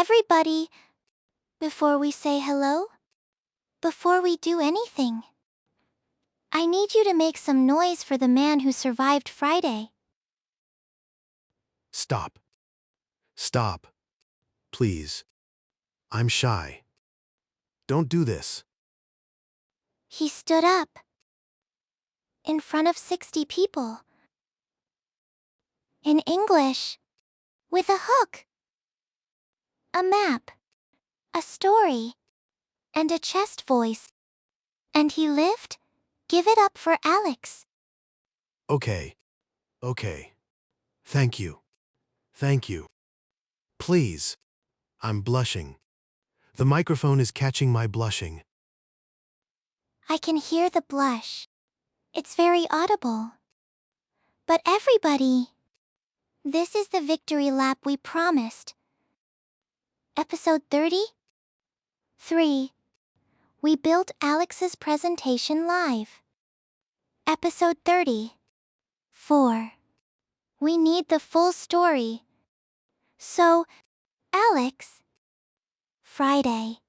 Everybody, before we say hello, before we do anything, I need you to make some noise for the man who survived Friday. Stop. Stop. Please. I'm shy. Don't do this. He stood up. In front of 60 people. In English. With a hook. A map. A story. And a chest voice. And he lived? Give it up for Alex. Okay. Okay. Thank you. Thank you. Please. I'm blushing. The microphone is catching my blushing. I can hear the blush. It's very audible. But everybody, this is the victory lap we promised. Episode 30? 3. We built Alex's presentation live. Episode 30. 4. We need the full story. So, Alex. Friday.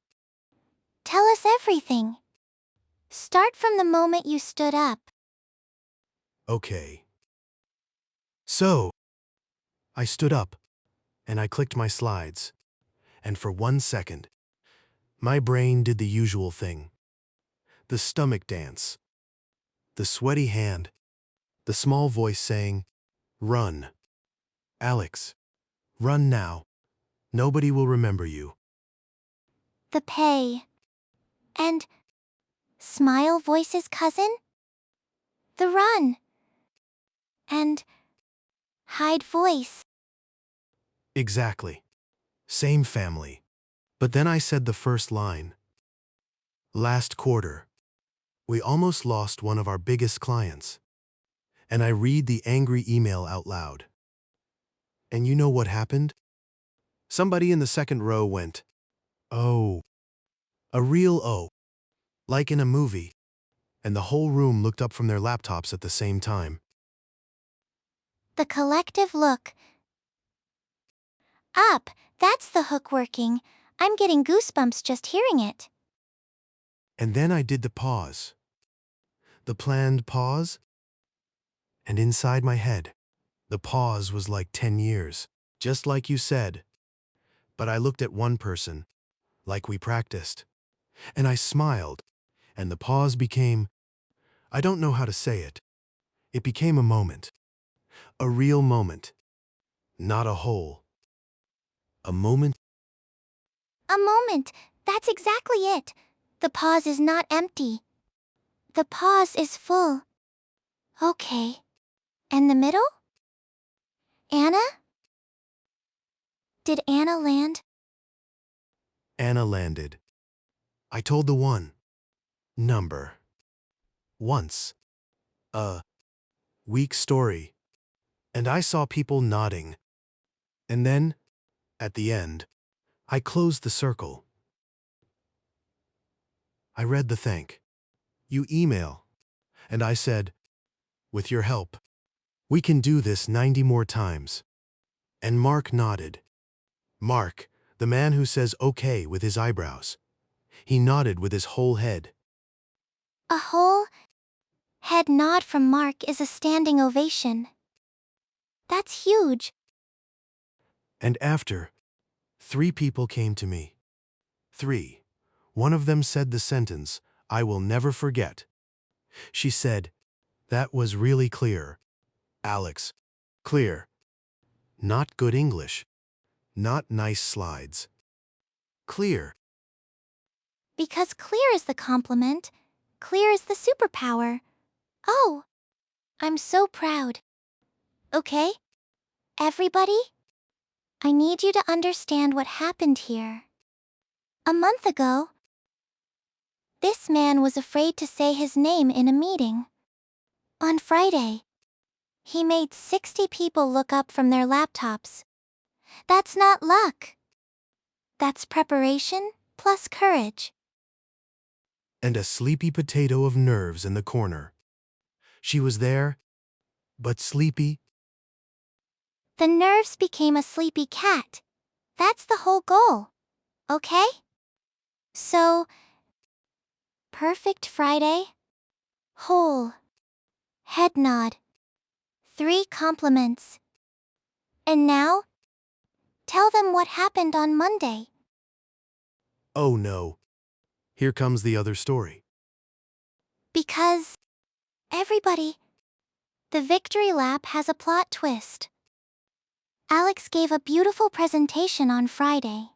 Tell us everything. Start from the moment you stood up. Okay. So, I stood up, and I clicked my slides, and for 1 second, my brain did the usual thing. The stomach dance. The sweaty hand. The small voice saying, "Run. Alex, run now. Nobody will remember you." The pay. And smile voice's cousin? The run. And hide voice. Exactly. Same family. But then I said the first line. Last quarter, we almost lost one of our biggest clients. And I read the angry email out loud. And you know what happened? Somebody in the second row went, "Oh." A real "oh." Like in a movie. And the whole room looked up from their laptops at the same time. The collective look. Up, that's the hook working. I'm getting goosebumps just hearing it. And then I did the pause. The planned pause. And inside my head, the pause was like 10 years, just like you said. But I looked at one person, like we practiced, and I smiled, and the pause became, I don't know how to say it. It became a moment. A real moment. Not a hole. A moment. A moment, that's exactly it. The pause is not empty. The pause is full. Okay. And the middle? Anna? Did Anna land? Anna landed. I told the one. Number. Once. A weak story. And I saw people nodding. And then, at the end, I closed the circle. I read the thank you email. And I said, with your help, we can do this 90 more times. And Mark nodded. Mark, the man who says okay with his eyebrows. He nodded with his whole head. A whole head nod from Mark is a standing ovation. That's huge. And after, 3 people came to me. 3. One of them said the sentence, I will never forget. She said, that was really clear. Alex, clear. Not good English. Not nice slides. Clear. Because clear is the compliment. Clear is the superpower. Oh, I'm so proud. Okay? Everybody? I need you to understand what happened here. A month ago, this man was afraid to say his name in a meeting. On Friday, he made 60 people look up from their laptops. That's not luck. That's preparation plus courage. And a sleepy potato of nerves in the corner. She was there, but sleepy. The nerves became a sleepy cat. That's the whole goal. Okay? So, perfect Friday. Whole. Head nod. 3 compliments. And now, tell them what happened on Monday. Oh no. Here comes the other story. Because, everybody, the victory lap has a plot twist. Alex gave a beautiful presentation on Friday.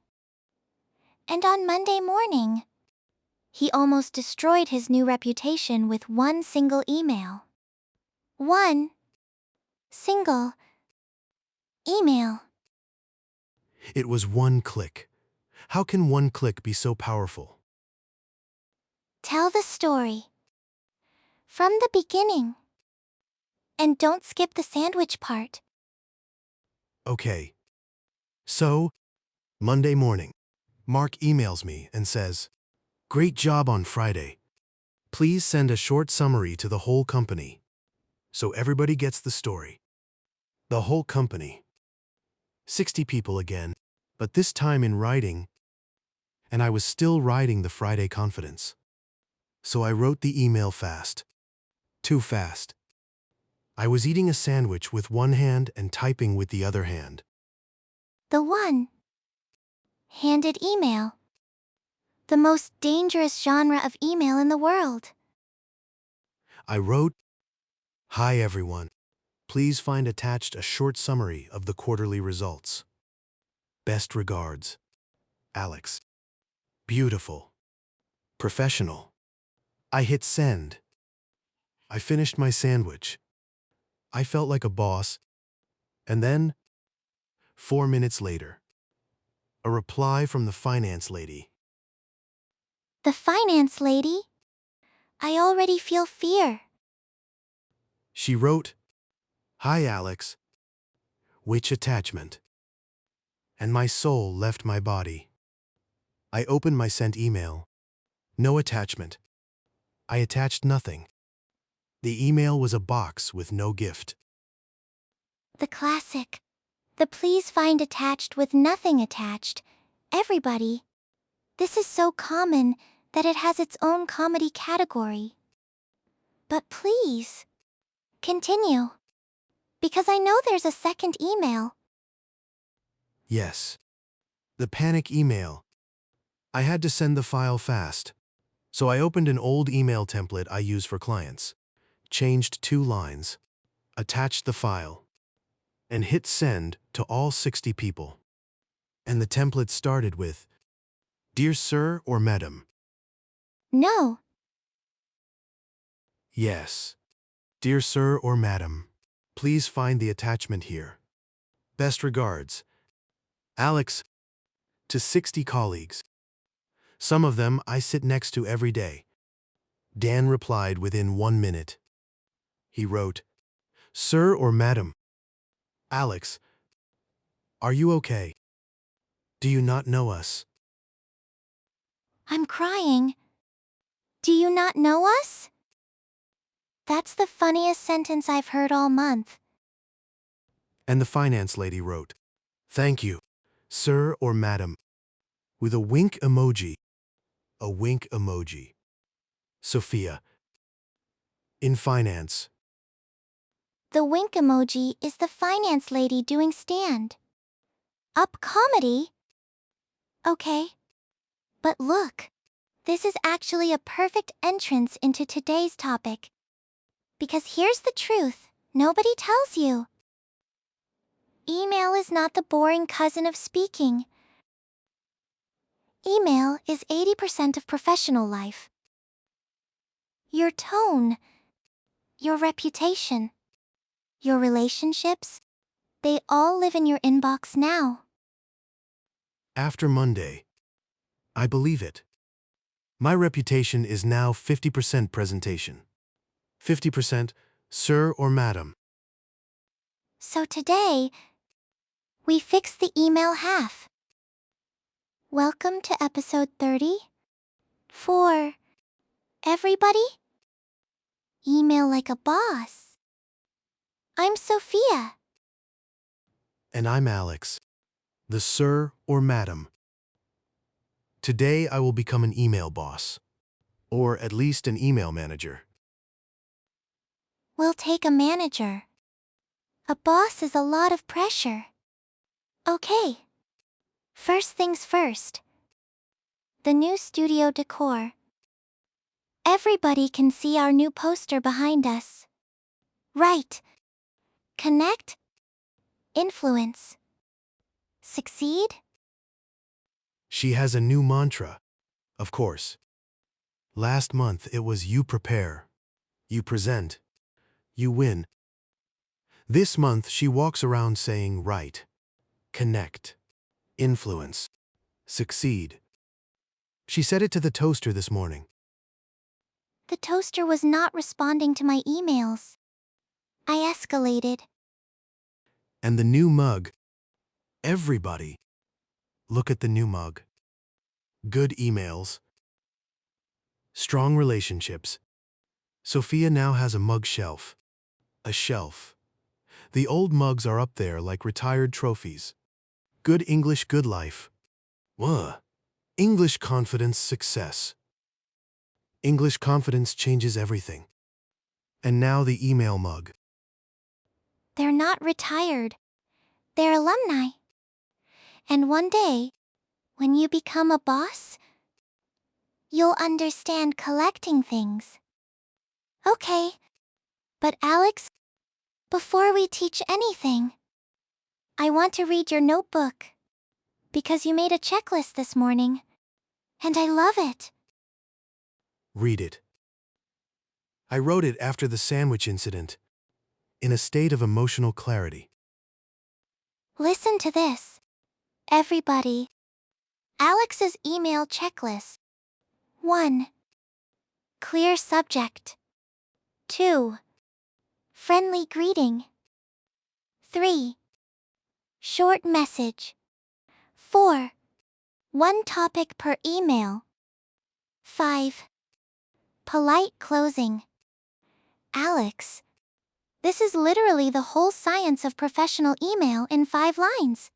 And on Monday morning, he almost destroyed his new reputation with one single email. One single email. It was one click. How can one click be so powerful? Tell the story. From the beginning. And don't skip the sandwich part. Okay. So, Monday morning, Mark emails me and says, "Great job on Friday. Please send a short summary to the whole company." So everybody gets the story. The whole company. 60 people again, but this time in writing, and I was still riding the Friday confidence. So I wrote the email fast. Too fast. I was eating a sandwich with one hand and typing with the other hand. The one-handed email. The most dangerous genre of email in the world. I wrote, "Hi everyone. Please find attached a short summary of the quarterly results. Best regards, Alex." Beautiful. Professional. I hit send. I finished my sandwich. I felt like a boss. And then, 4 minutes later, a reply from the finance lady. The finance lady? I already feel fear. She wrote, "Hi Alex. Which attachment?" And my soul left my body. I opened my sent email. No attachment. I attached nothing. The email was a box with no gift. The classic. The please find attached with nothing attached. Everybody. This is so common that it has its own comedy category. But please, continue. Because I know there's a second email. Yes. The panic email. I had to send the file fast. So I opened an old email template I use for clients, changed 2 lines, attached the file, and hit send to all 60 people. And the template started with, "Dear Sir or Madam." No. Yes. "Dear Sir or Madam, please find the attachment here. Best regards, Alex." To 60 colleagues. Some of them I sit next to every day. Dan replied within 1 minute. He wrote, "Sir or Madam, Alex, are you okay? Do you not know us?" I'm crying. Do you not know us? That's the funniest sentence I've heard all month. And the finance lady wrote, "Thank you, sir or madam," with a wink emoji. A wink emoji. Sophia. In finance. The wink emoji is the finance lady doing stand-up comedy. Okay. But look, this is actually a perfect entrance into today's topic. Because here's the truth nobody tells you. Email is not the boring cousin of speaking. Email is 80% of professional life. Your tone, your reputation, your relationships, they all live in your inbox now. After Monday. I believe it. My reputation is now 50% presentation. 50% sir or madam. So today, we fix the email half. Welcome to episode 30. For everybody, email like a boss. I'm Sophia. And I'm Alex. the sir or madam. Today I will become an email boss, or at least an email manager. We'll take a manager. A boss is a lot of pressure. Okay. First things first. The new studio decor. Everybody can see our new poster behind us. Right. Connect. Influence. Succeed? She has a new mantra, of course. Last month it was you prepare, you present, you win. This month she walks around saying write, connect, influence, succeed. She said it to the toaster this morning. The toaster was not responding to my emails. I escalated. And the new mug. Everybody. Look at the new mug. Good emails. Strong relationships. Sophia now has a mug shelf. A shelf. The old mugs are up there like retired trophies. Good English, good life. English confidence, success. English confidence changes everything. And now the email mug. They're not retired. They're alumni. And one day, when you become a boss, you'll understand collecting things. Okay. But Alex, before we teach anything, I want to read your notebook. Because you made a checklist this morning. And I love it. Read it. I wrote it after the sandwich incident, in a state of emotional clarity. Listen to this. Everybody. Alex's email checklist. 1. Clear subject. 2. Friendly greeting. 3. Short message. 4. One topic per email. 5. Polite closing. Alex, this is literally the whole science of professional email in 5 lines.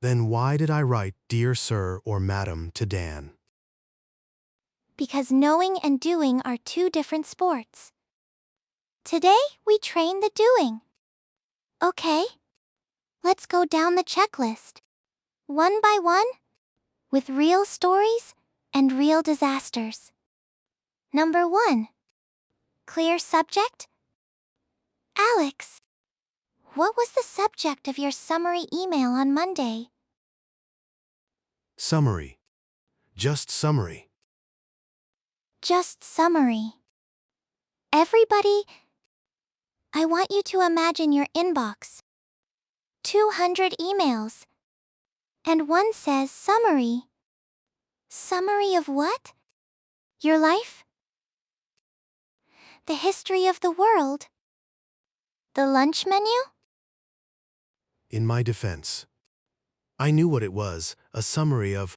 Then why did I write Dear Sir or Madam to Dan? Because knowing and doing are 2 different sports. Today, we train the doing. Okay. Let's go down the checklist. One by one, with real stories and real disasters. Number 1. Clear subject? Alex, what was the subject of your summary email on Monday? Summary. Just summary. Just summary. Everybody, I want you to imagine your inbox. 200 emails. And one says summary. Summary of what? Your life? The history of the world? The lunch menu? In my defense, I knew what it was, a summary of.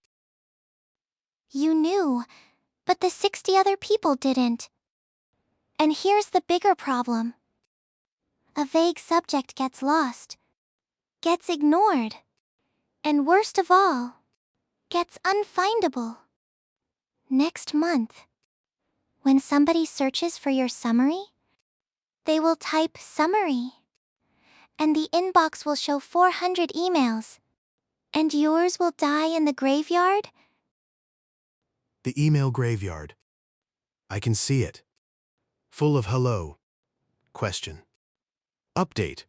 You knew, but the 60 other people didn't. And here's the bigger problem. A vague subject gets lost, gets ignored, and worst of all, gets unfindable. Next month, when somebody searches for your summary, they will type summary, and the inbox will show 400 emails, and yours will die in the graveyard? The email graveyard. I can see it. Full of hello, question, update,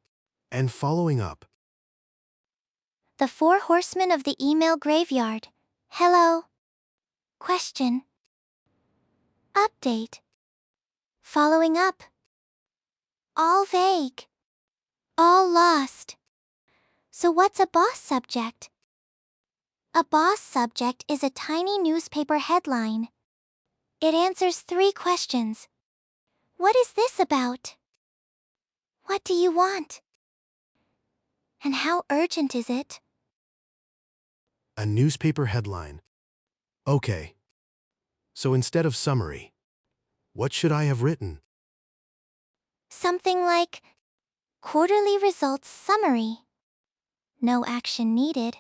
and following up. The 4 horsemen of the email graveyard. Hello. Question. Update. Following up. All vague. All lost. So what's a boss subject? A boss subject is a tiny newspaper headline. It answers 3 questions. What is this about? What do you want? And how urgent is it? A newspaper headline. Okay. So instead of summary, what should I have written? Something like Quarterly Results Summary. no action needed.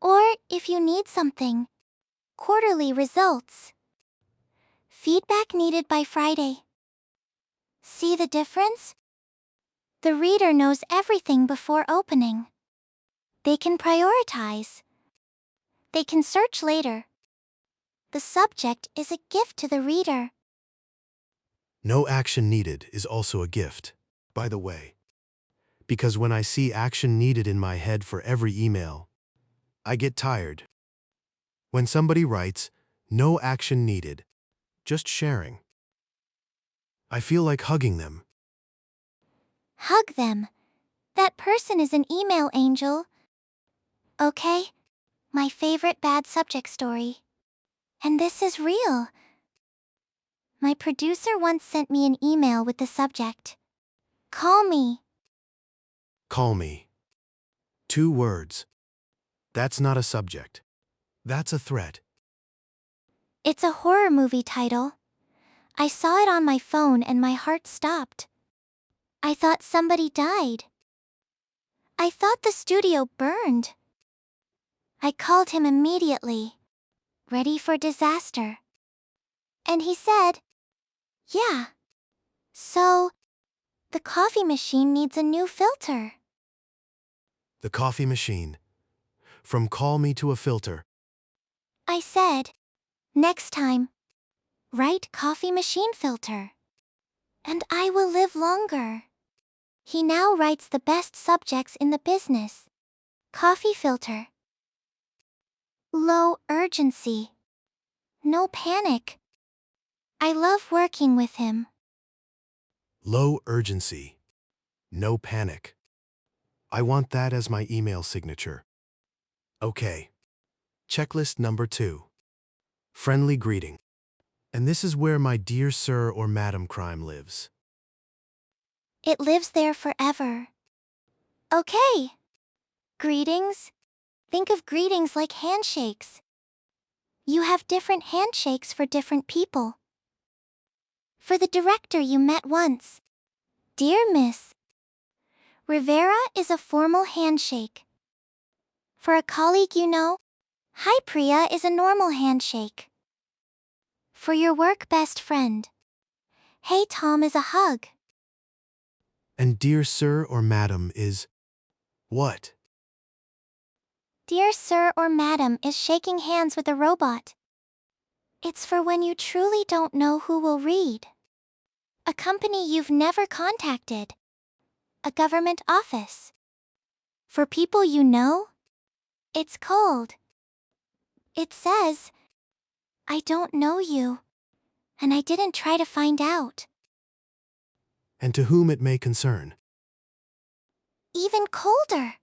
Or if you need something, quarterly results. Feedback needed by Friday. See the difference? The reader knows everything before opening. They can prioritize. They can search later. The subject is a gift to the reader. No action needed is also a gift, by the way. Because when I see action needed in my head for every email, I get tired. When somebody writes, no action needed, just sharing, I feel like hugging them. Hug them. That person is an email angel. Okay, my favorite bad subject story. And this is real. My producer once sent me an email with the subject, "Call me." Call me. 2 words. That's not a subject. That's a threat. It's a horror movie title. I saw it on my phone and my heart stopped. I thought somebody died. I thought the studio burned. I called him immediately, ready for disaster. And he said, "Yeah. So, the coffee machine needs a new filter." The coffee machine. From call me to a filter. I said, "Next time, write coffee machine filter. And I will live longer." He now writes the best subjects in the business. Coffee filter. Low urgency. No panic. I love working with him. Low urgency. No panic. I want that as my email signature. Okay. Checklist number 2. Friendly greeting. And this is where my dear sir or madam crime lives. It lives there forever. Okay. Greetings. Think of greetings like handshakes. You have different handshakes for different people. For the director you met once, "Dear Miss Rivera," is a formal handshake. For a colleague you know, "Hi Priya," is a normal handshake. For your work best friend, "Hey Tom," is a hug. And dear sir or madam is what? Dear sir or madam is shaking hands with a robot. It's for when you truly don't know who will read. A company you've never contacted. A government office. For people you know, it's cold. It says, "I don't know you, and I didn't try to find out." And to whom it may concern. Even colder.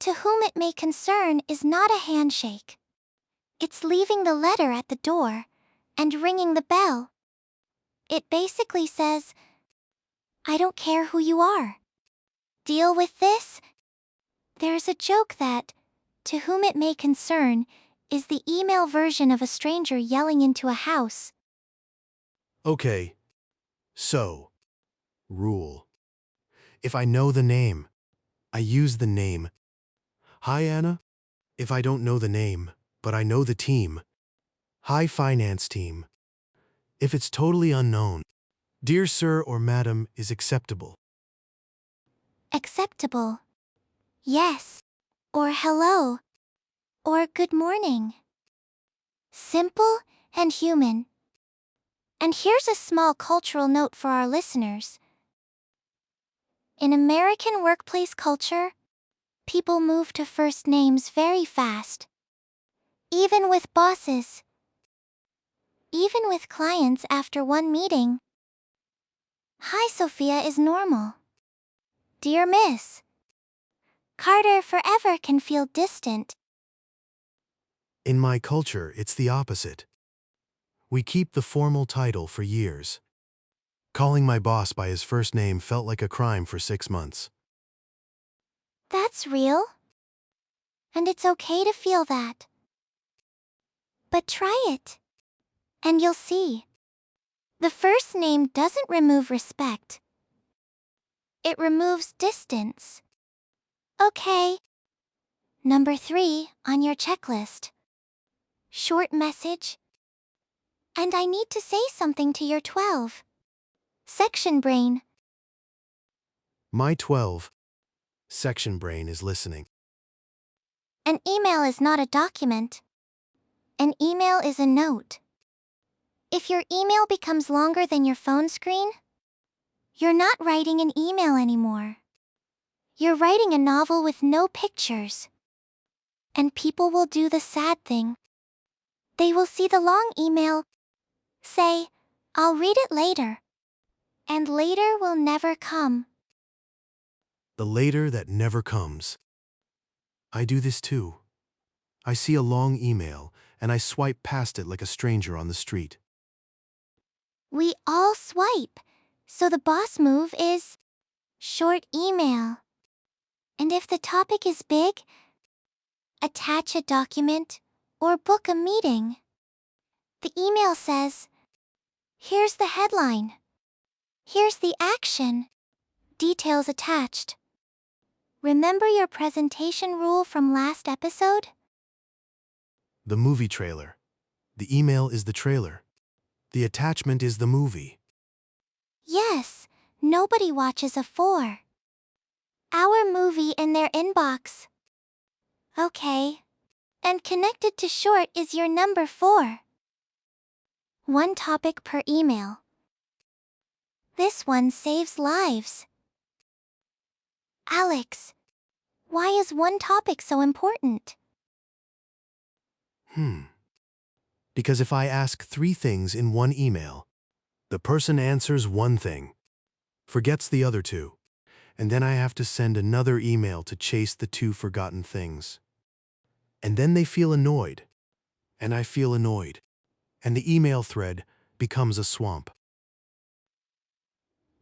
"To whom it may concern" is not a handshake. It's leaving the letter at the door and ringing the bell. It basically says, "I don't care who you are. Deal with this." There's a joke that, "To whom it may concern," is the email version of a stranger yelling into a house. Okay. So, rule. If I know the name, I use the name. Hi Anna. If I don't know the name, but I know the team. Hi finance team. If it's totally unknown, dear sir or madam is acceptable. Acceptable. Yes. Or hello. Or good morning. Simple and human. And here's a small cultural note for our listeners. In American workplace culture, people move to first names very fast. Even with bosses. Even with clients after one meeting. "Hi Sophia" is normal. "Dear Miss Carter" forever can feel distant. In my culture, it's the opposite. We keep the formal title for years. Calling my boss by his first name felt like a crime for 6 months. That's real. And it's okay to feel that. But try it. And you'll see. The first name doesn't remove respect. It removes distance. Okay, Number 3 on your checklist. Short message. And I need to say something to your 12. Section brain. My 12 section brain is listening. An email is not a document. An email is a note. If your email becomes longer than your phone screen, you're not writing an email anymore. You're writing a novel with no pictures. And people will do the sad thing. They will see the long email, say, "I'll read it later." And later will never come. The later that never comes. I do this too. I see a long email and I swipe past it like a stranger on the street. We all swipe, so the boss move is short email. And if the topic is big, attach a document or book a meeting. The email says, "Here's the headline. Here's the action. Details attached." Remember your presentation rule from last episode? The movie trailer. The email is the trailer. The attachment is the movie. Yes, nobody watches a 4-hour movie in their inbox. Okay. And connected to short is your number 4. One topic per email. This one saves lives. Alex, why is one topic so important? Because if I ask 3 things in one email, the person answers one thing, forgets the other 2, and then I have to send another email to chase the 2 forgotten things. And then they feel annoyed, and I feel annoyed, and the email thread becomes a swamp.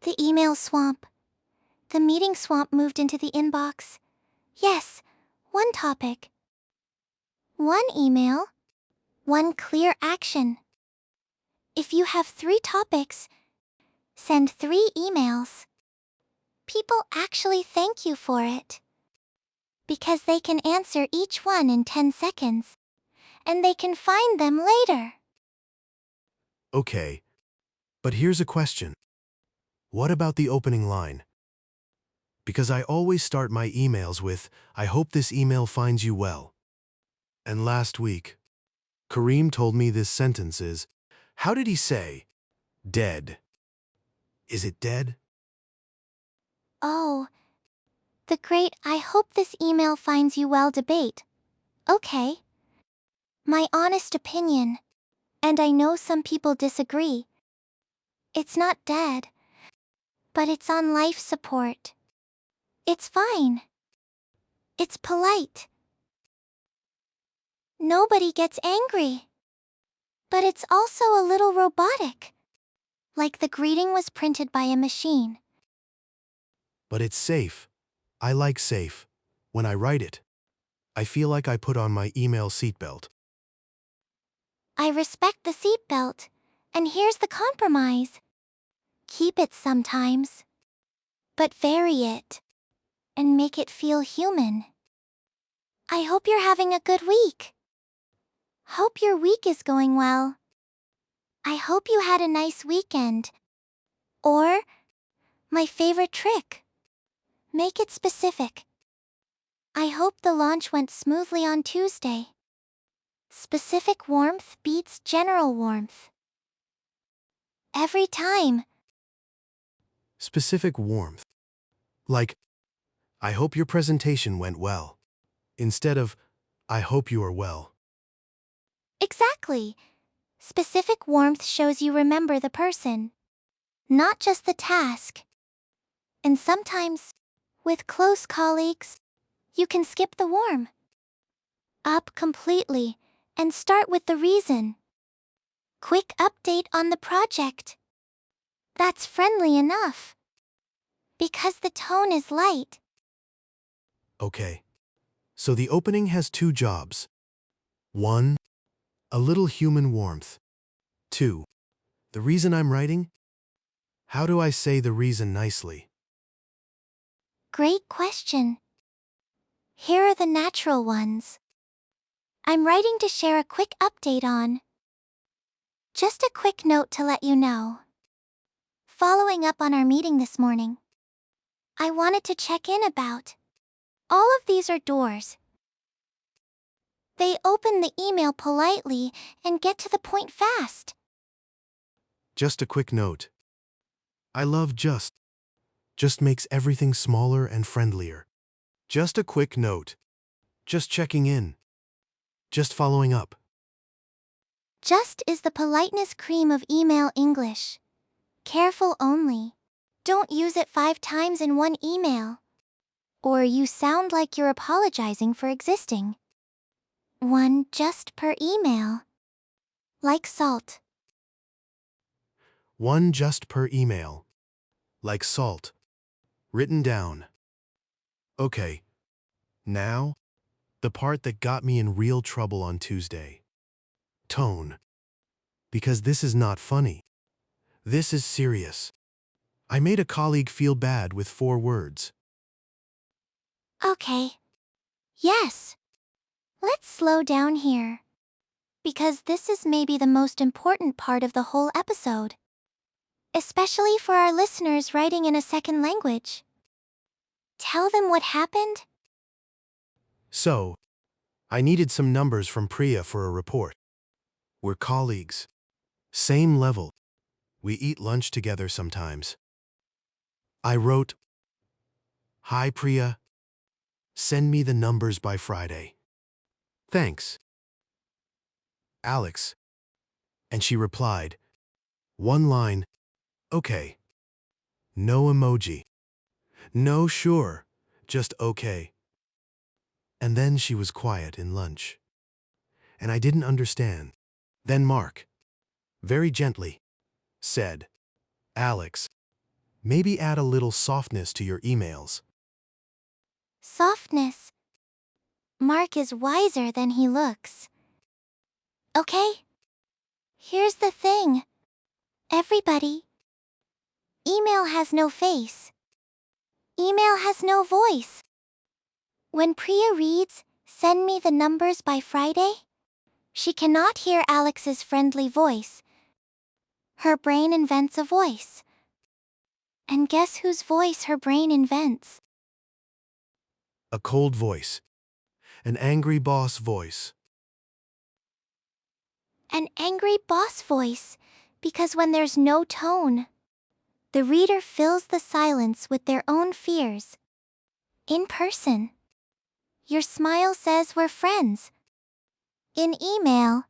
The email swamp. The meeting swamp moved into the inbox. Yes, one topic. One email. One clear action. If you have 3 topics, send 3 emails. People actually thank you for it. Because they can answer each one in 10 seconds. And they can find them later. Okay, but here's a question. What about the opening line? Because I always start my emails with, "I hope this email finds you well." And last week, Kareem told me this sentence is, how did he say, dead? Is it dead? Oh, the great "I hope this email finds you well" debate. Okay. My honest opinion, and I know some people disagree. It's not dead, but it's on life support. It's fine. It's polite. Nobody gets angry. But it's also a little robotic. Like the greeting was printed by a machine. But it's safe. I like safe. When I write it, I feel like I put on my email seatbelt. I respect the seatbelt, and here's the compromise. Keep it sometimes, but vary it, and make it feel human. I hope you're having a good week. Hope your week is going well. I hope you had a nice weekend. Or, my favorite trick. Make it specific. I hope the launch went smoothly on Tuesday. Specific warmth beats general warmth. Every time. Specific warmth. Like, I hope your presentation went well. Instead of, I hope you are well. Exactly. Specific warmth shows you remember the person, not just the task. And sometimes, with close colleagues, you can skip the warm up completely and start with the reason. Quick update on the project. That's friendly enough. Because the tone is light. Okay. So the opening has 2 jobs. 1, a little human warmth. 2, the reason I'm writing? How do I say the reason nicely? Great question. Here are the natural ones. I'm writing to share a quick update on. Just a quick note to let you know. Following up on our meeting this morning, I wanted to check in about. All of these are doors. They open the email politely and get to the point fast. Just a quick note. I love just. Just makes everything smaller and friendlier. Just a quick note. Just checking in. Just following up. Just is the politeness cream of email English. Careful only. Don't use it 5 times in one email. Or you sound like you're apologizing for existing. One just per email. Like salt. One just per email. Like salt. Written down. Okay. Now, the part that got me in real trouble on Tuesday. Tone. Because this is not funny. This is serious. I made a colleague feel bad with 4 words. Okay. Yes. Let's slow down here. Because this is maybe the most important part of the whole episode. Especially for our listeners writing in a second language. Tell them what happened? So, I needed some numbers from Priya for a report. We're colleagues. Same level. We eat lunch together sometimes. I wrote, "Hi Priya. Send me the numbers by Friday. Thanks. Alex." And she replied, 1 line, "Okay." No emoji. No sure, just okay. And then she was quiet in lunch. And I didn't understand. Then Mark, very gently, said, "Alex, maybe add a little softness to your emails." Softness. Mark is wiser than he looks. Okay? Here's the thing. Everybody. Email has no face. Email has no voice. When Priya reads, "Send me the numbers by Friday," she cannot hear Alex's friendly voice. Her brain invents a voice. And guess whose voice her brain invents? A cold voice. An angry boss voice. An angry boss voice, because when there's no tone, the reader fills the silence with their own fears. In person, your smile says we're friends. In email,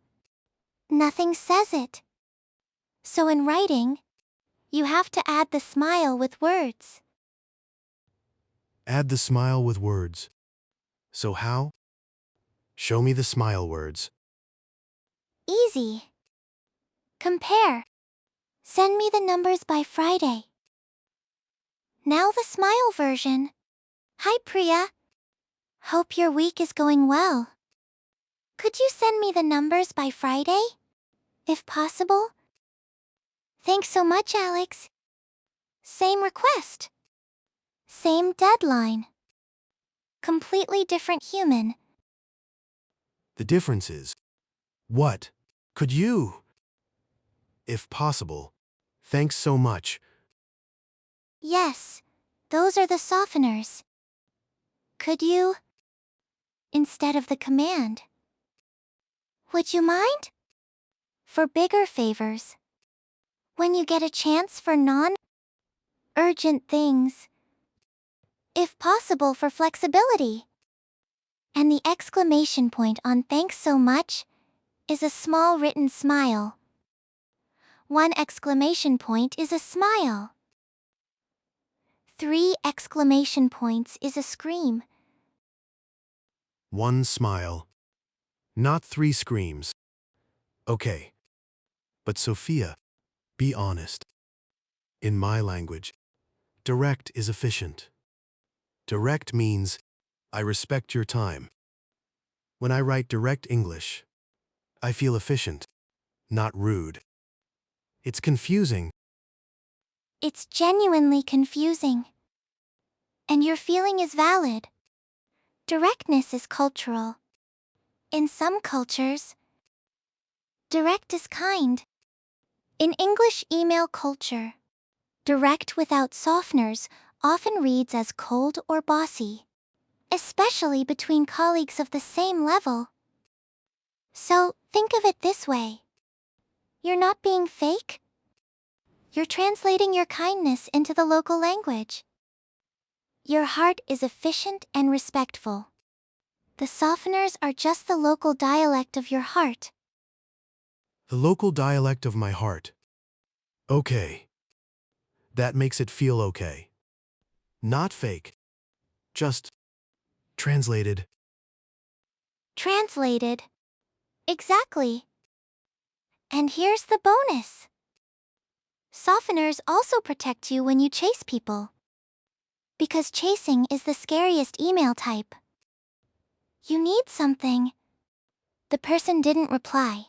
nothing says it. So in writing, you have to add the smile with words. Add the smile with words. So how? Show me the smile words. Easy. Compare. Send me the numbers by Friday. Now the smile version. Hi Priya. Hope your week is going well. Could you send me the numbers by Friday? If possible? Thanks so much, Alex. Same request. Same deadline. Completely different human. The difference is, what? Could you? If possible. Thanks so much. Yes, those are the softeners. Could you? Instead of the command. Would you mind? For bigger favors. When you get a chance for non-urgent things. If possible for flexibility. And the exclamation point on "thanks so much" is a small written smile. 1 exclamation point is a smile. 3 exclamation points is a scream. 1 smile. Not 3 screams. Okay. But Sophia, be honest. In my language, direct is efficient. Direct means, I respect your time. When I write direct English, I feel efficient, not rude. It's confusing. It's genuinely confusing. And your feeling is valid. Directness is cultural. In some cultures, direct is kind. In English email culture, direct without softeners often reads as cold or bossy, especially between colleagues of the same level. So, think of it this way. You're not being fake. You're translating your kindness into the local language. Your heart is efficient and respectful. The softeners are just the local dialect of your heart. The local dialect of my heart. Okay. That makes it feel okay. Not fake. Just translated. Translated. Exactly. And here's the bonus. Softeners also protect you when you chase people. Because chasing is the scariest email type. You need something. The person didn't reply.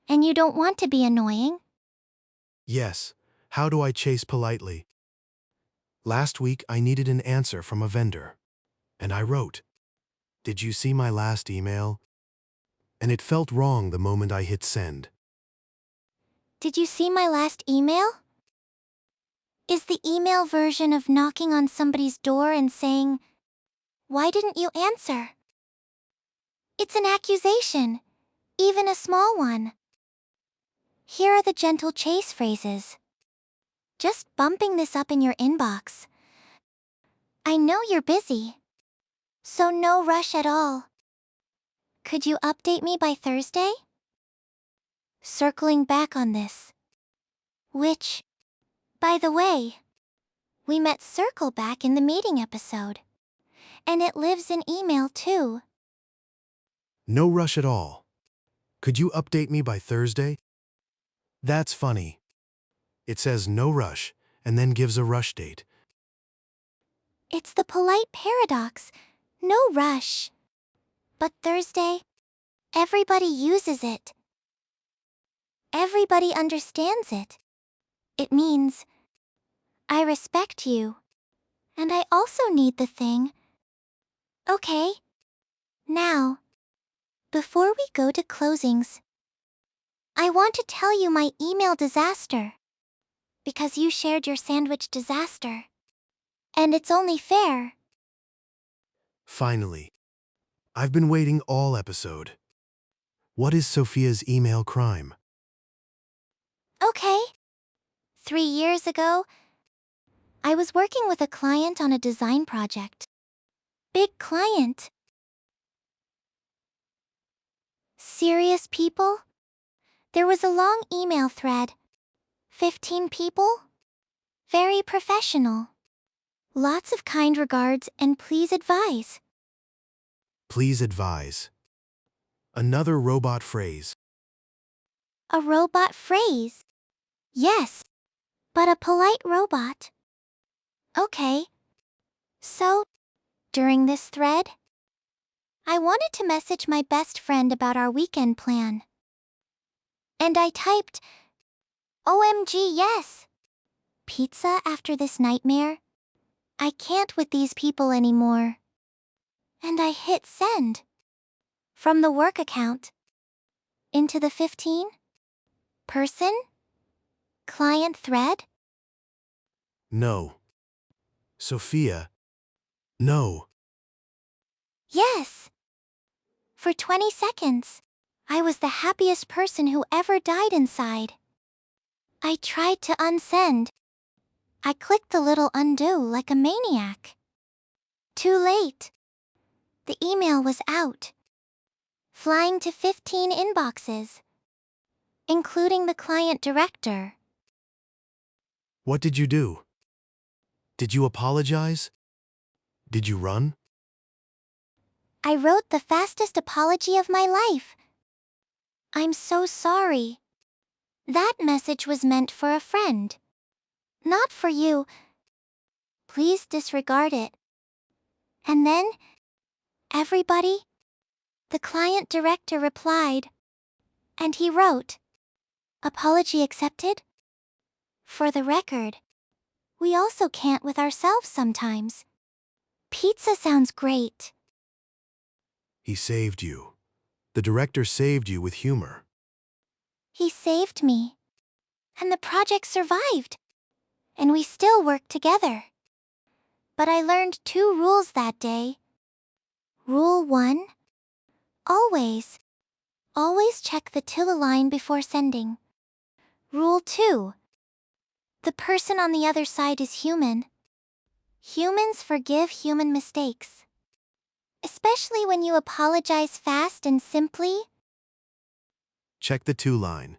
And you don't want to be annoying. Yes. How do I chase politely? Last week I needed an answer from a vendor. And I wrote, "Did you see my last email?" And it felt wrong the moment I hit send. Did you see my last email? Is the email version of knocking on somebody's door and saying, "Why didn't you answer?" It's an accusation, even a small one. Here are the gentle chase phrases. Just bumping this up in your inbox. I know you're busy, so no rush at all. Could you update me by Thursday? Circling back on this. Which, by the way, we met circle back in the meeting episode. And it lives in email too. No rush at all. Could you update me by Thursday? That's funny. It says no rush and then gives a rush date. It's the polite paradox. No rush. But Thursday, everybody uses it. Everybody understands it. It means, I respect you. And I also need the thing. Okay. Now, before we go to closings, I want to tell you my email disaster. Because you shared your sandwich disaster. And it's only fair. Finally. I've been waiting all episode. What is Sophia's email crime? Okay. 3 years ago, I was working with a client on a design project. Big client. Serious people? There was a long email thread. 15 people? Very professional. Lots of kind regards and please advise. Please advise. Another robot phrase. A robot phrase. Yes, but a polite robot. Okay. So, during this thread, I wanted to message my best friend about our weekend plan. And I typed, OMG, yes! Pizza after this nightmare? I can't with these people anymore. And I hit send. From the work account. Into the 15-person client thread? No. Sophia. No. Yes. For 20 seconds, I was the happiest person who ever died inside. I tried to unsend. I clicked the little undo like a maniac. Too late. The email was out. Flying to 15 inboxes. Including the client director. What did you do? Did you apologize? Did you run? I wrote the fastest apology of my life. I'm so sorry. That message was meant for a friend. Not for you. Please disregard it. And then, everybody, the client director replied. And he wrote, apology accepted? For the record, we also can't with ourselves sometimes. Pizza sounds great. He saved you. The director saved you with humor. He saved me. And the project survived. And we still work together. But I learned 2 rules that day. Rule 1. Always check the till line before sending. Rule 2. The person on the other side is human. Humans forgive human mistakes. Especially when you apologize fast and simply. Check the to line.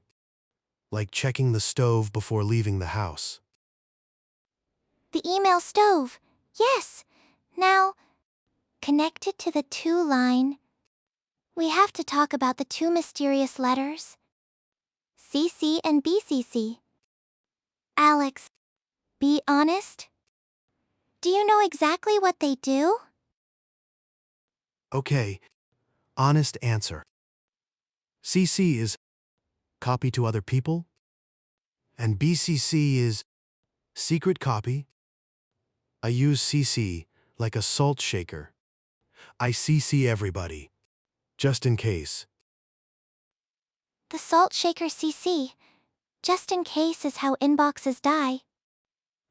Like checking the stove before leaving the house. The email stove. Yes. Now, connected to the to line, we have to talk about the 2 mysterious letters. CC and BCC. Alex, be honest. Do you know exactly what they do? Okay, honest answer. CC is copy to other people, and BCC is secret copy. I use CC like a salt shaker. I CC everybody, just in case. The salt shaker CC, just in case, is how inboxes die.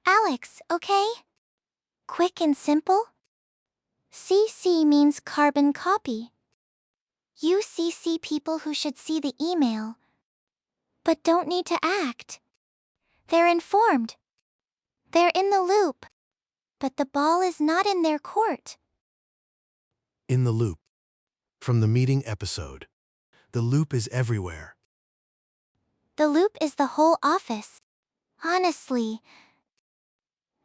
Alex, okay? Quick and simple? CC means carbon copy. You CC people who should see the email, but don't need to act. They're informed. They're in the loop, but the ball is not in their court. In the loop. From the meeting episode. The loop is everywhere. The loop is the whole office. Honestly.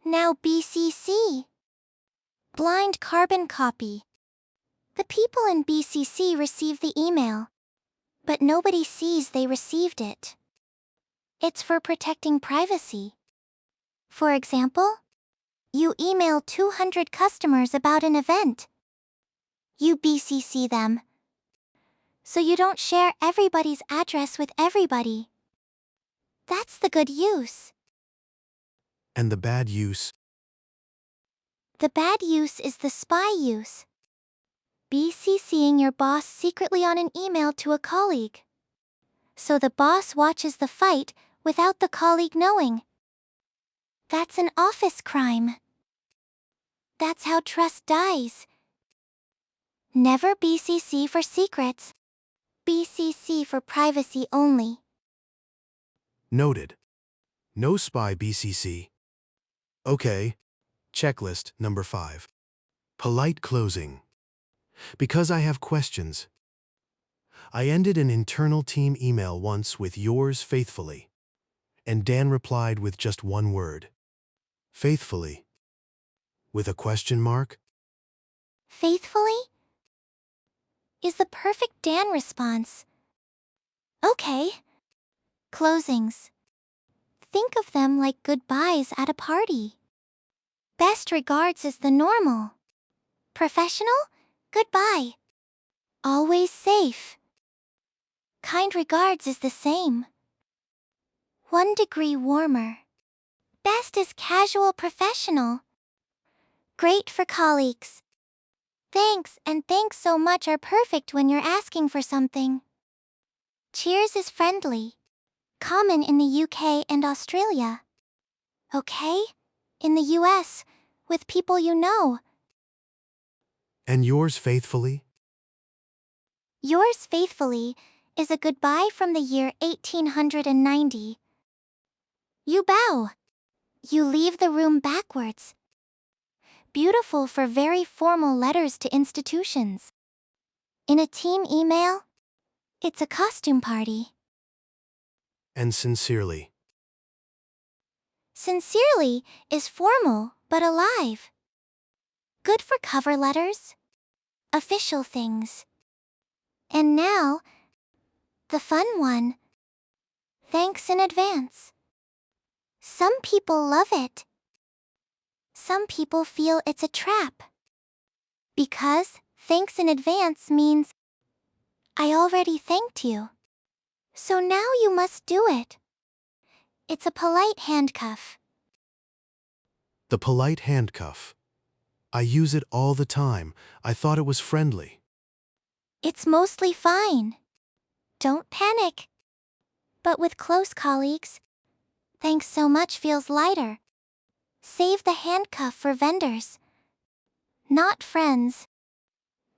Now BCC. Blind carbon copy. The people in BCC receive the email, but nobody sees they received it. It's for protecting privacy. For example, you email 200 customers about an event. You BCC them, so you don't share everybody's address with everybody. That's the good use. And the bad use. The bad use is the spy use. BCCing your boss secretly on an email to a colleague. So the boss watches the fight without the colleague knowing. That's an office crime. That's how trust dies. Never BCC for secrets. BCC for privacy only. Noted. No spy BCC. Okay. Checklist number 5. Polite closing. Because I have questions. I ended an internal team email once with yours faithfully. And Dan replied with just one word. Faithfully. With a question mark? Faithfully? Is the perfect Dan response. Okay. Closings. Think of them like goodbyes at a party. Best regards is the normal. Professional? Goodbye. Always safe. Kind regards is the same. 1 degree warmer. Best is casual professional. Great for colleagues. Thanks and thanks so much are perfect when you're asking for something. Cheers is friendly. Common in the UK and Australia. Okay? In the US, with people you know. And yours faithfully? Yours faithfully is a goodbye from the year 1890. You bow. You leave the room backwards. Beautiful for very formal letters to institutions. In a team email, it's a costume party. And sincerely. Sincerely is formal but alive. Good for cover letters. Official things. And now, the fun one. Thanks in advance. Some people love it. Some people feel it's a trap. Because thanks in advance means I already thanked you. So now you must do it. It's a polite handcuff. The polite handcuff. I use it all the time. I thought it was friendly. It's mostly fine. Don't panic. But with close colleagues, thanks so much feels lighter. Save the handcuff for vendors, not friends.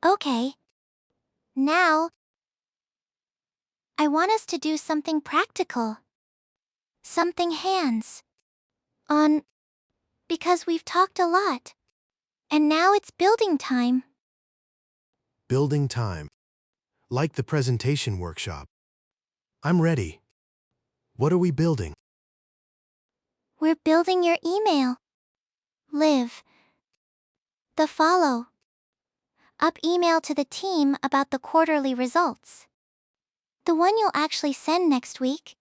Okay. Now, I want us to do something practical. Something hands on, because we've talked a lot. And now it's building time. Building time. Like the presentation workshop. I'm ready. What are we building? We're building your email. Live. The follow up email to the team about the quarterly results. The one you'll actually send next week.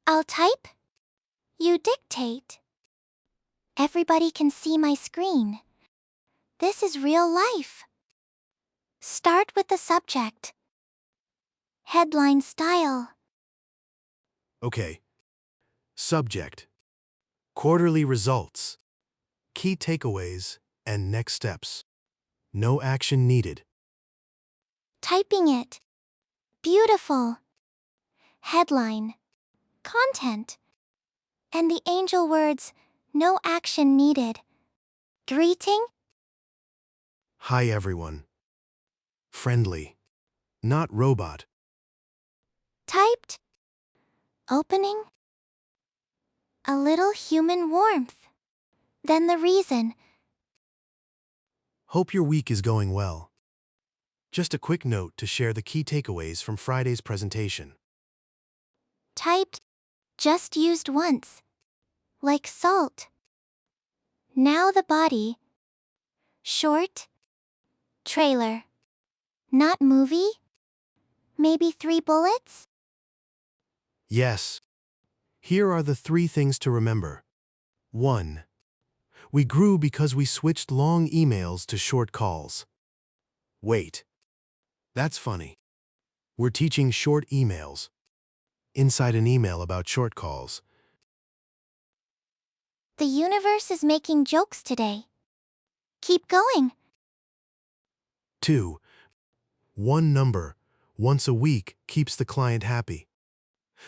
I'll type. You dictate. Everybody can see my screen. This is real life. Start with the subject. Headline style. Okay. Subject. Quarterly results. Key takeaways and next steps. No action needed. Typing it. Beautiful. Headline. Content. And the angel words, no action needed. Greeting. Hi everyone. Friendly. Not robot. Typed. Opening. A little human warmth. Then the reason. Hope your week is going well. Just a quick note to share the key takeaways from Friday's presentation. Typed. Just used once. Like salt. Now the body. Short. Trailer. Not movie? Maybe 3 bullets? Yes. Here are the 3 things to remember. 1. We grew because we switched long emails to short calls. Wait. That's funny. We're teaching short emails. Inside an email about short calls. The universe is making jokes today. Keep going. 2. One number, once a week, keeps the client happy.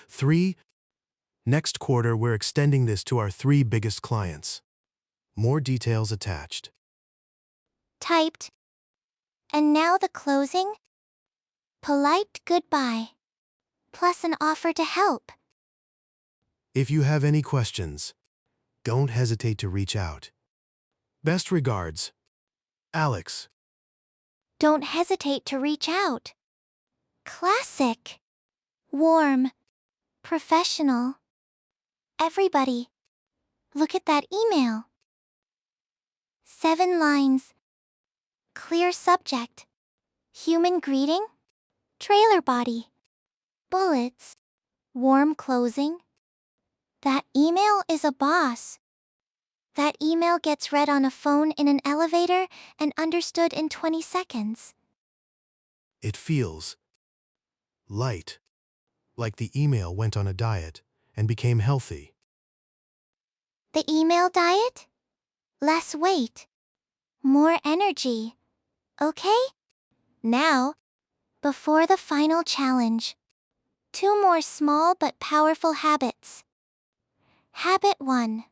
3. Next quarter, we're extending this to our 3 biggest clients. More details attached. Typed. And now the closing. Polite goodbye. Plus an offer to help. If you have any questions, don't hesitate to reach out. Best regards, Alex. Don't hesitate to reach out. Classic. Warm. Professional. Everybody. Look at that email. 7 lines. Clear subject. Human greeting. Trailer body. Bullets. Warm closing. That email is a boss. That email gets read on a phone in an elevator and understood in 20 seconds. It feels light, like the email went on a diet and became healthy. The email diet? Less weight. More energy. Okay? Now, before the final challenge. 2 more small but powerful habits. Habit 1.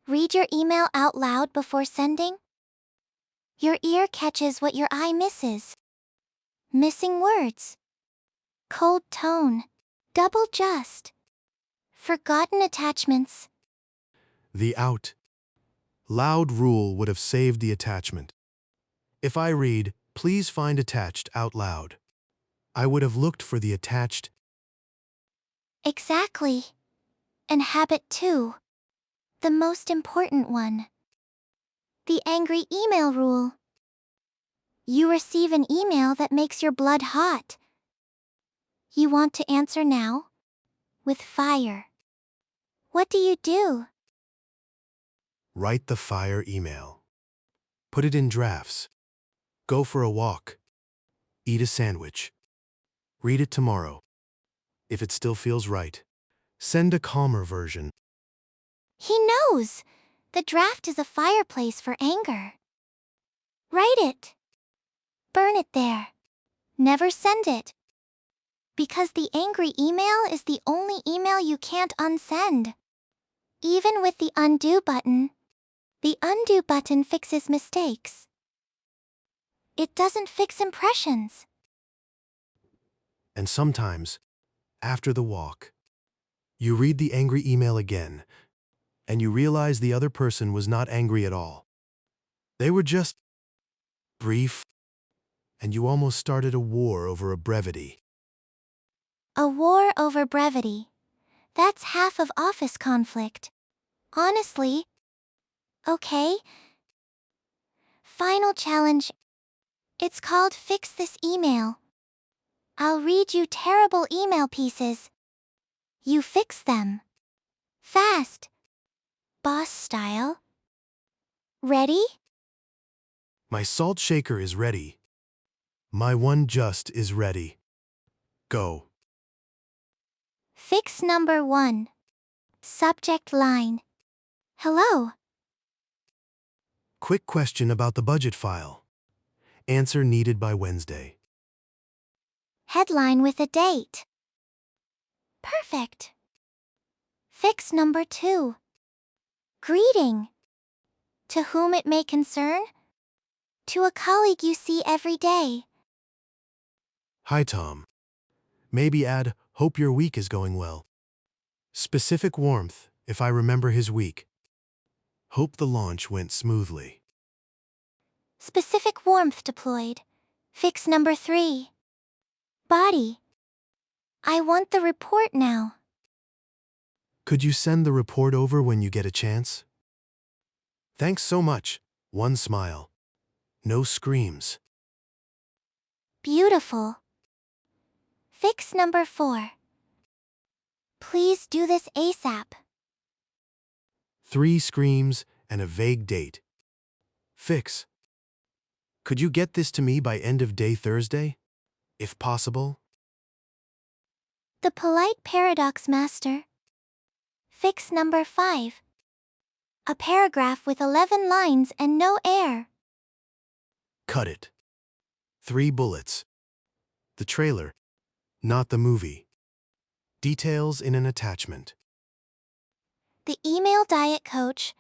Read your email out loud before sending. Your ear catches what your eye misses. Missing words. Cold tone. Double just. Forgotten attachments. The out loud rule would have saved the attachment. If I read, please find attached out loud, I would have looked for the attached. Exactly. And habit 2. The most important one. The angry email rule. You receive an email that makes your blood hot. You want to answer now? With fire. What do you do? Write the fire email. Put it in drafts. Go for a walk. Eat a sandwich. Read it tomorrow. If it still feels right, send a calmer version. He knows. The draft is a fireplace for anger. Write it. Burn it there. Never send it. Because the angry email is the only email you can't unsend. Even with the undo button fixes mistakes. It doesn't fix impressions. And sometimes, after the walk, you read the angry email again, and you realize the other person was not angry at all. They were just brief, and you almost started a war over a brevity. A war over brevity. That's half of office conflict. Honestly. Okay. Final challenge. It's called Fix This Email. I'll read you terrible email pieces. You fix them. Fast. Boss style. Ready? My salt shaker is ready. My one just is ready. Go. Fix number 1. Subject line. Hello. Quick question about the budget file. Answer needed by Wednesday. Headline with a date. Perfect. Fix number 2. Greeting. To whom it may concern? To a colleague you see every day. Hi, Tom. Maybe add, hope your week is going well. Specific warmth, if I remember his week. Hope the launch went smoothly. Specific warmth deployed. Fix number 3. Body. I want the report now. Could you send the report over when you get a chance? Thanks so much. One smile. No screams. Beautiful. Fix number 4. Please do this ASAP. 3 screams and a vague date. Fix. Could you get this to me by end of day Thursday? If possible? The polite paradox master. Fix number 5. A paragraph with 11 lines and no air. Cut it. 3 bullets. The trailer, not the movie. Details in an attachment. The email diet coach.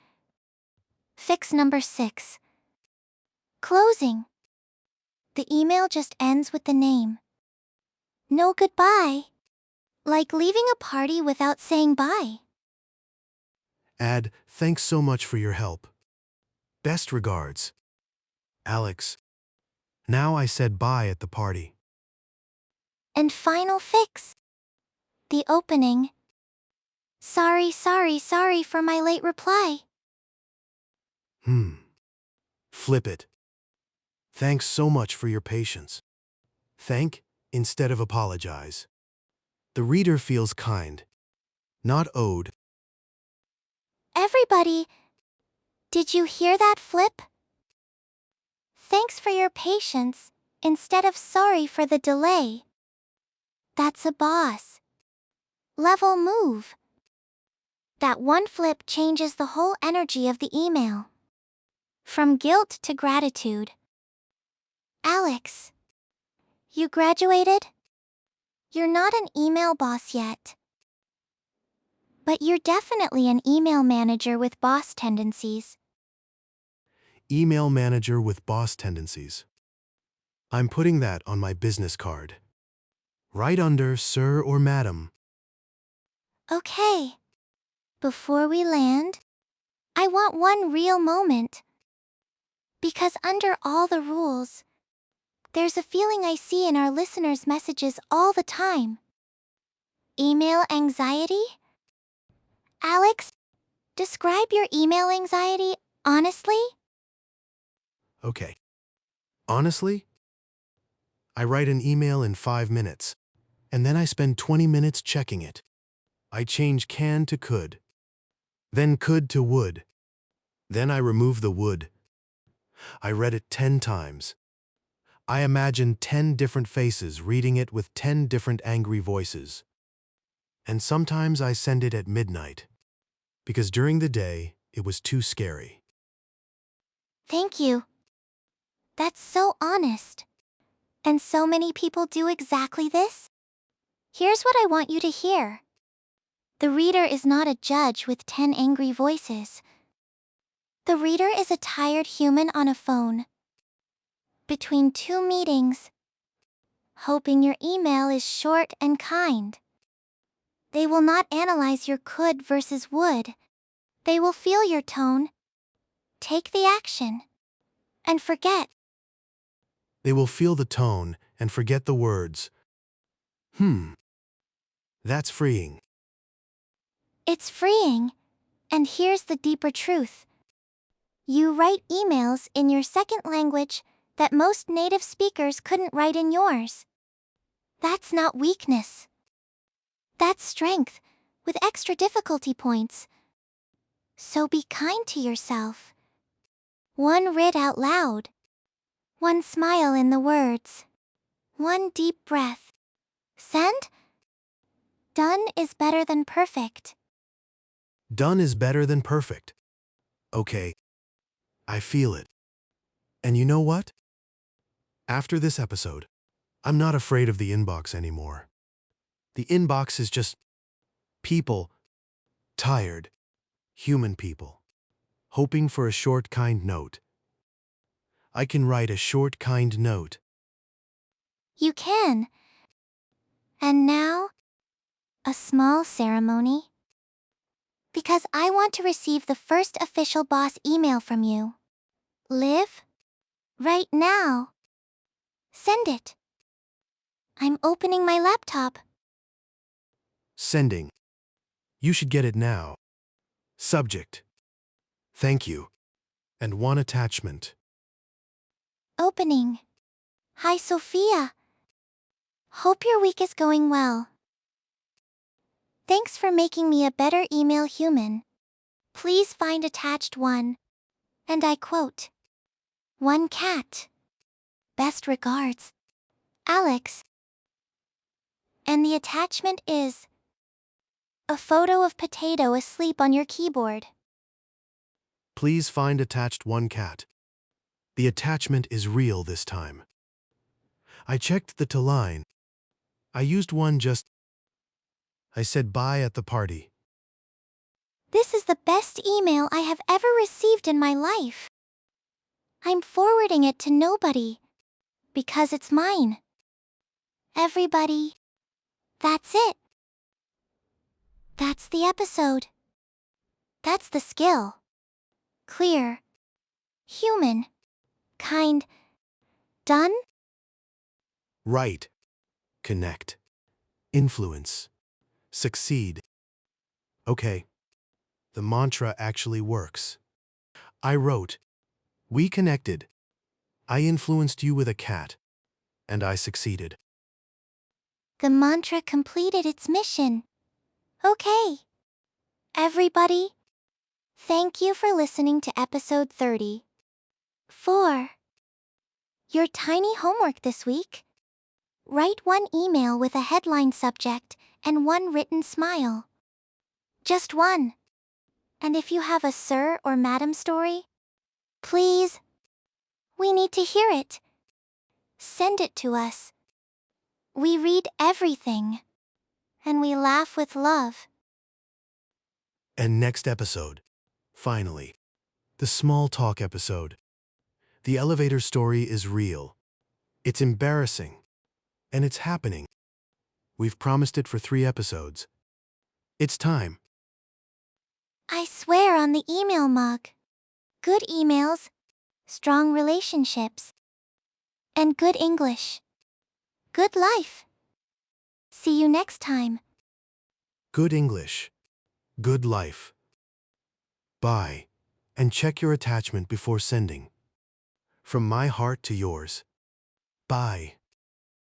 Fix number 6. Closing. The email just ends with the name. No goodbye. Like leaving a party without saying bye. Add, thanks so much for your help. Best regards. Alex. Now I said bye at the party. And final fix. The opening. Sorry for my late reply. Flip it. Thanks so much for your patience. Thank instead of apologize. The reader feels kind, not owed. Everybody, did you hear that flip? Thanks for your patience, instead of sorry for the delay. That's a boss level move. That one flip changes the whole energy of the email. From guilt to gratitude. Alex, you graduated? You're not an email boss yet. But you're definitely an email manager with boss tendencies. Email manager with boss tendencies. I'm putting that on my business card. Right under sir or madam. Okay. Before we land, I want one real moment. Because under all the rules, there's a feeling I see in our listeners' messages all the time. Email anxiety? Alex, describe your email anxiety honestly? Okay. Honestly, I write an email in 5 minutes, and then I spend 20 minutes checking it. I change can to could, then could to would. Then I remove the would. I read it 10 times. I imagine 10 different faces reading it with 10 different angry voices. And sometimes I send it at midnight, because during the day, it was too scary. Thank you. That's so honest. And so many people do exactly this? Here's what I want you to hear. The reader is not a judge with 10 angry voices. The reader is a tired human on a phone. Between 2 meetings, hoping your email is short and kind. They will not analyze your could versus would. They will feel your tone, take the action, and forget. They will feel the tone and forget the words. That's freeing. It's freeing, and here's the deeper truth. You write emails in your second language that most native speakers couldn't write in yours. That's not weakness. That's strength, with extra difficulty points. So be kind to yourself. One read out loud. One smile in the words. One deep breath. Send? Done is better than perfect. Done is better than perfect. Okay, I feel it. And you know what? After this episode, I'm not afraid of the inbox anymore. The inbox is just people, tired, human people, hoping for a short, kind note. I can write a short, kind note. You can. And now, a small ceremony. Because I want to receive the first official boss email from you. Liv? Right now. Send it. I'm opening my laptop. Sending. You should get it now. Subject. Thank you. And one attachment. Opening. Hi, Sophia. Hope your week is going well. Thanks for making me a better email human. Please find attached one. And I quote. One cat. Best regards. Alex. And the attachment is a photo of Potato asleep on your keyboard. Please find attached one cat. The attachment is real this time. I checked the to line. I used one just. I said bye at the party. This is the best email I have ever received in my life. I'm forwarding it to nobody. Because it's mine. Everybody. That's it. That's the episode. That's the skill. Clear. Human. Kind. Done? Write. Connect. Influence. Succeed. Okay. The mantra actually works. I wrote. We connected. I influenced you with a cat. And I succeeded. The mantra completed its mission. Okay. Everybody, thank you for listening to episode 30. 4. Your tiny homework this week. Write one email with a headline subject and one written smile. Just one. And if you have a sir or madam story, please, we need to hear it. Send it to us. We read everything. And we laugh with love. And next episode. Finally. The small talk episode. The elevator story is real. It's embarrassing. And it's happening. We've promised it for 3 episodes. It's time. I swear on the email mug. Good emails, strong relationships, and good English. Good life. See you next time. Good English. Good life. Bye. And check your attachment before sending. From my heart to yours. Bye.